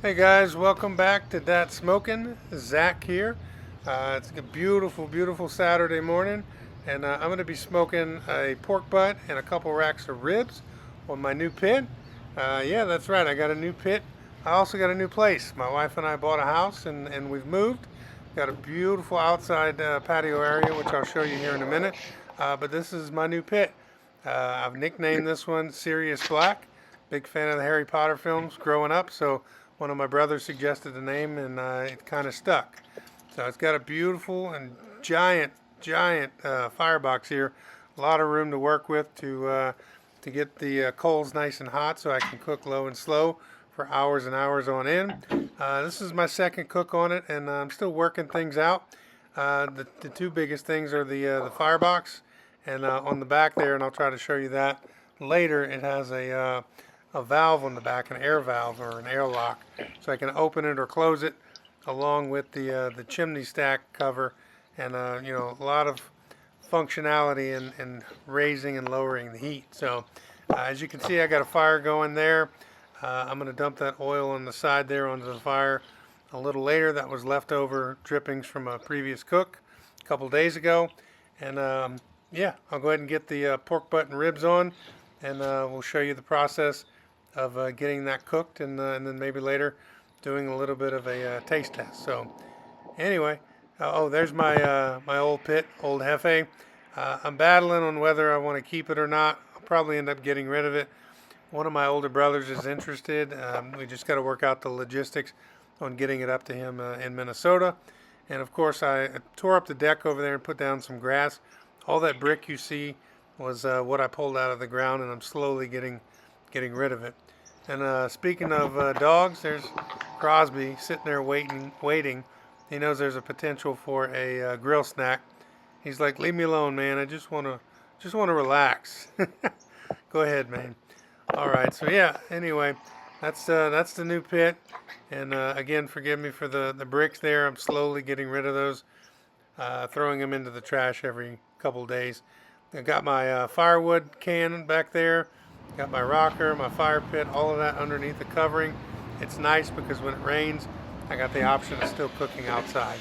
Hey guys, welcome back to Dat Smokin'. Zach here. It's a beautiful, beautiful Saturday morning, and I'm going to be smoking a pork butt and a couple racks of ribs on my new pit. Yeah, that's right, I got a new pit. I also got a new place. My wife and I bought a house and we've moved. Got a beautiful outside patio area, which I'll show you here in a minute. But this is my new pit. I've nicknamed this one Sirius Black. Big fan of the Harry Potter films growing up, so one of my brothers suggested the name and it kind of stuck. So it's got a beautiful and giant firebox here. A lot of room to work with to get the coals nice and hot so I can cook low and slow for hours and hours on end. This is my second cook on it, and I'm still working things out. The two biggest things are the firebox and on the back there, and I'll try to show you that later. It has a valve on the back, an air valve or an airlock, so I can open it or close it, along with the chimney stack cover, and a lot of functionality in raising and lowering the heat. So as you can see, I got a fire going there. I'm going to dump that oil on the side there onto the fire a little later. That was leftover drippings from a previous cook a couple days ago. And yeah, I'll go ahead and get the pork butt and ribs on, and we'll show you the process of getting that cooked, and then maybe later doing a little bit of a taste test. So anyway, oh, there's my my old pit, old Hefe. I'm battling on whether I want to keep it or not. I'll probably end up getting rid of it. One of my older brothers is interested. We just got to work out the logistics on getting it up to him in Minnesota. And of course, I tore up the deck over there and put down some grass. All that brick you see was what I pulled out of the ground, and I'm slowly getting rid of it. And speaking of dogs, there's Crosby sitting there waiting. He knows there's a potential for a grill snack. He's like, "Leave me alone, man. I just wanna relax." Go ahead, man. All right. So yeah. Anyway, that's the new pit. And again, forgive me for the bricks there. I'm slowly getting rid of those, throwing them into the trash every couple days. I got my firewood can back there. Got my rocker, my fire pit, all of that underneath the covering. It's nice because when it rains, I got the option of still cooking outside.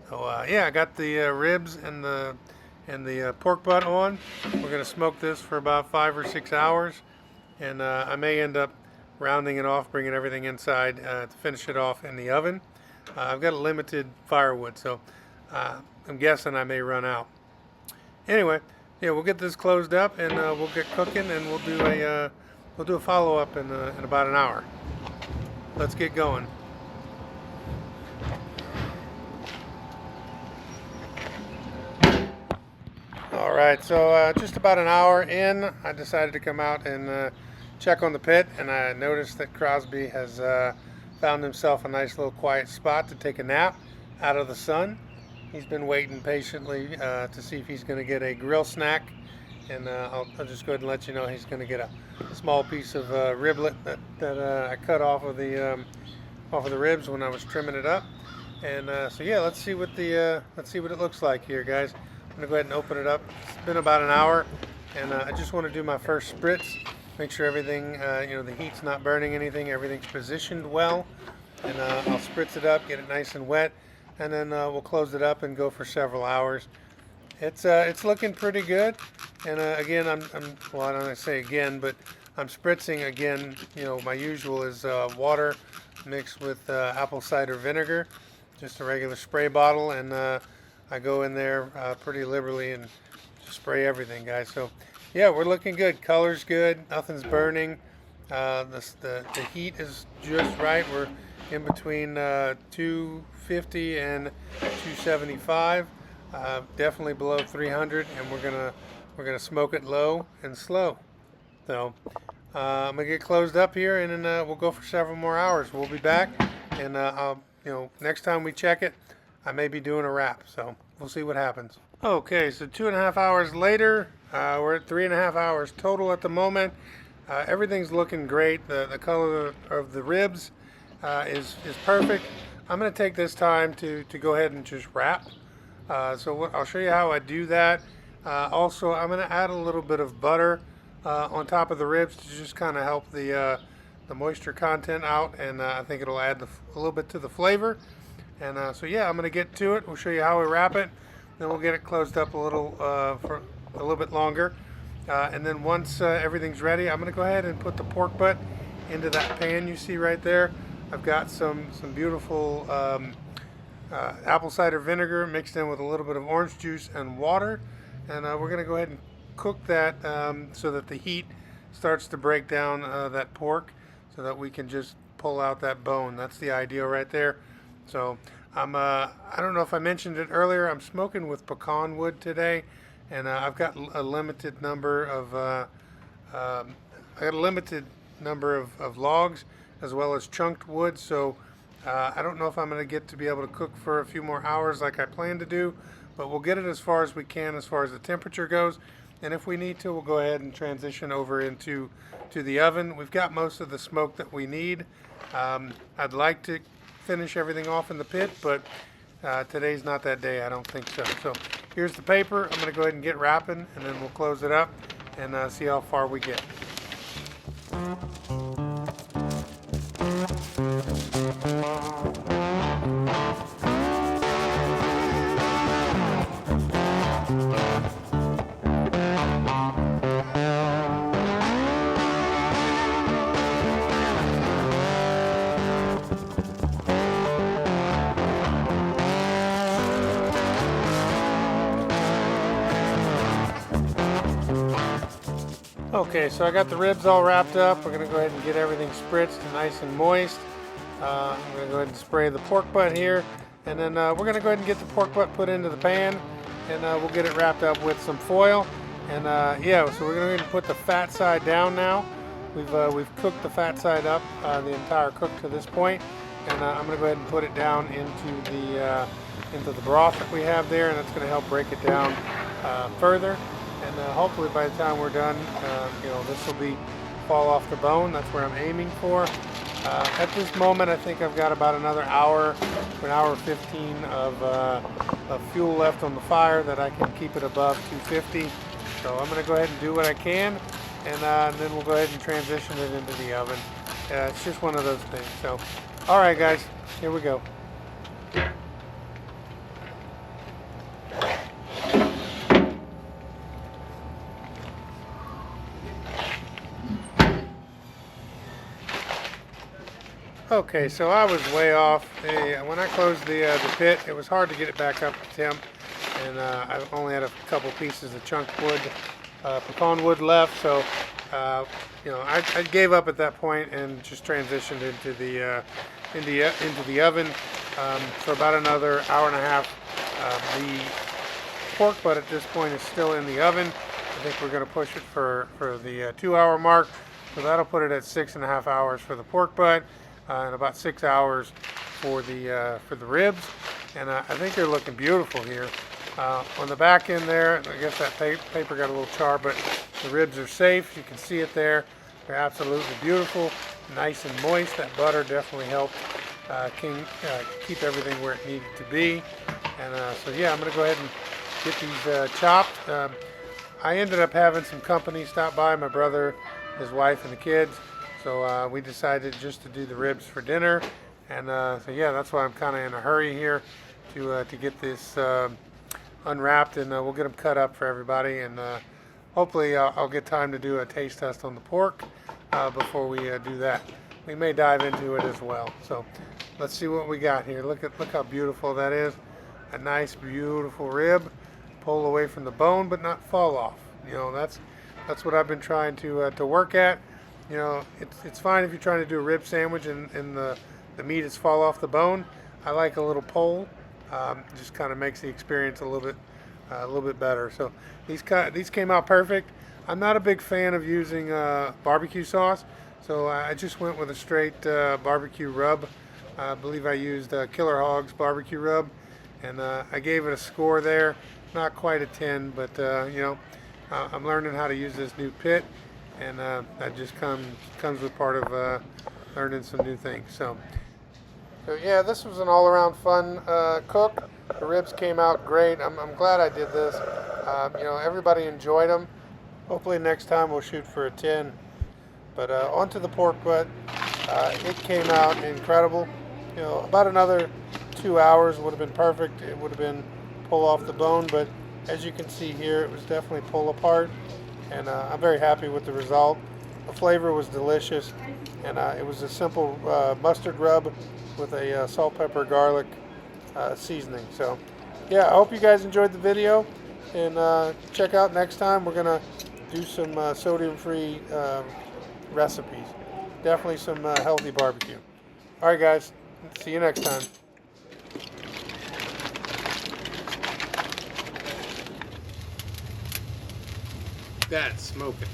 So yeah, I got the ribs and the pork butt on. We're gonna smoke this for about 5 or 6 hours, and I may end up rounding it off, bringing everything inside to finish it off in the oven. I've got a limited firewood, so I'm guessing I may run out. Anyway, yeah, we'll get this closed up, and we'll get cooking, and we'll do a follow up in about an hour. Let's get going. All right, so just about an hour in, I decided to come out and check on the pit, and I noticed that Crosby has found himself a nice little quiet spot to take a nap out of the sun. He's been waiting patiently to see if he's going to get a grill snack, and I'll just go ahead and let you know he's going to get a small piece of riblet that I cut off of the ribs when I was trimming it up. And so yeah, let's see what it looks like here, guys. I'm going to go ahead and open it up. It's been about an hour, and I just want to do my first spritz, make sure everything, the heat's not burning anything, everything's positioned well, and I'll spritz it up, get it nice and wet. And then we'll close it up and go for several hours. It's looking pretty good. And again, well, I don't want to say again, but I'm spritzing again. My usual is water mixed with apple cider vinegar, just a regular spray bottle, and I go in there pretty liberally and just spray everything, guys. So yeah, we're looking good. Color's good. Nothing's burning. The heat is just right. We're in between 250 and 275, definitely below 300, and we're gonna smoke it low and slow. So I'm gonna get closed up here, and then we'll go for several more hours. We'll be back, and next time we check it, I may be doing a wrap. So we'll see what happens. Okay, so 2.5 hours later, we're at 3.5 hours total at the moment. Everything's looking great. The color of the ribs is perfect. I'm going to take this time to go ahead and just wrap. I'll show you how I do that. Also, I'm going to add a little bit of butter on top of the ribs to just kind of help the the moisture content out, and I think it'll add a little bit to the flavor. And so yeah, I'm going to get to it. We'll show you how we wrap it. Then we'll get it closed up a little for a little bit longer. And then once everything's ready, I'm going to go ahead and put the pork butt into that pan you see right there. I've got some beautiful apple cider vinegar mixed in with a little bit of orange juice and water. And we're going to go ahead and cook that so that the heat starts to break down that pork so that we can just pull out that bone. That's the ideal right there. So I don't know if I mentioned it earlier, I'm smoking with pecan wood today, and I've got a limited number of logs as well as chunked wood. So I don't know if I'm going to get to be able to cook for a few more hours like I plan to do, but we'll get it as far as we can as far as the temperature goes. And if we need to, we'll go ahead and transition over into the oven. We've got most of the smoke that we need. I'd like to finish everything off in the pit, but today's not that day. I don't think so. So here's the paper. I'm going to go ahead and get wrapping, and then we'll close it up and see how far we get. Okay, so I got the ribs all wrapped up. We're going to go ahead and get everything spritzed and nice and moist. I'm going to go ahead and spray the pork butt here. And then we're going to go ahead and get the pork butt put into the pan. And we'll get it wrapped up with some foil. And yeah, so we're going to go ahead and put the fat side down now. We've cooked the fat side up, the entire cook to this point. And I'm going to go ahead and put it down into the broth that we have there. And that's going to help break it down further. And hopefully by the time we're done, this will fall off the bone. That's where I'm aiming for. At this moment, I think I've got about another hour, an hour 15 of fuel left on the fire that I can keep it above 250. So I'm going to go ahead and do what I can, and then we'll go ahead and transition it into the oven. It's just one of those things. So, all right, guys, here we go. Okay, so I was way off. When I closed the pit, it was hard to get it back up to temp, and I only had a couple pieces of chunked wood, pecan wood left. So, I gave up at that point and just transitioned into the oven for about another hour and a half. The pork butt at this point is still in the oven. I think we're going to push it for the 2-hour mark, so that'll put it at 6.5 hours for the pork butt. And about 6 hours for the ribs, and I think they're looking beautiful here. On the back end there, I guess that paper got a little char, but the ribs are safe. You can see it there. They're absolutely beautiful, nice and moist. That butter definitely helped keep everything where it needed to be. And so yeah, I'm going to go ahead and get these chopped. I ended up having some company stop by, my brother, his wife, and the kids. So we decided just to do the ribs for dinner, and so yeah, that's why I'm kind of in a hurry here to get this unwrapped, and we'll get them cut up for everybody, and hopefully I'll get time to do a taste test on the pork before we do that. We may dive into it as well. So let's see what we got here. Look how beautiful that is. A nice, beautiful rib, pull away from the bone but not fall off. That's what I've been trying to work at. It's fine if you're trying to do a rib sandwich and the meat is fall off the bone. I like a little pull. Just kind of makes the experience a little bit better. So these came out perfect. I'm not a big fan of using barbecue sauce, so I just went with a straight barbecue rub. I believe I used Killer Hogs barbecue rub, and I gave it a score there. Not quite a 10, but I'm learning how to use this new pit. And that just comes with part of learning some new things. So yeah, this was an all-around fun cook. The ribs came out great. I'm glad I did this. Everybody enjoyed them. Hopefully next time we'll shoot for a 10. But onto the pork butt. It came out incredible. You know, about another 2 hours would have been perfect. It would have been pull off the bone, but as you can see here, it was definitely pull apart, and I'm very happy with the result. The flavor was delicious, and it was a simple mustard rub with a salt, pepper, garlic seasoning. So yeah, I hope you guys enjoyed the video, and check out next time. We're gonna do some sodium-free recipes. Definitely some healthy barbecue. All right, guys. See you next time. That's smoking.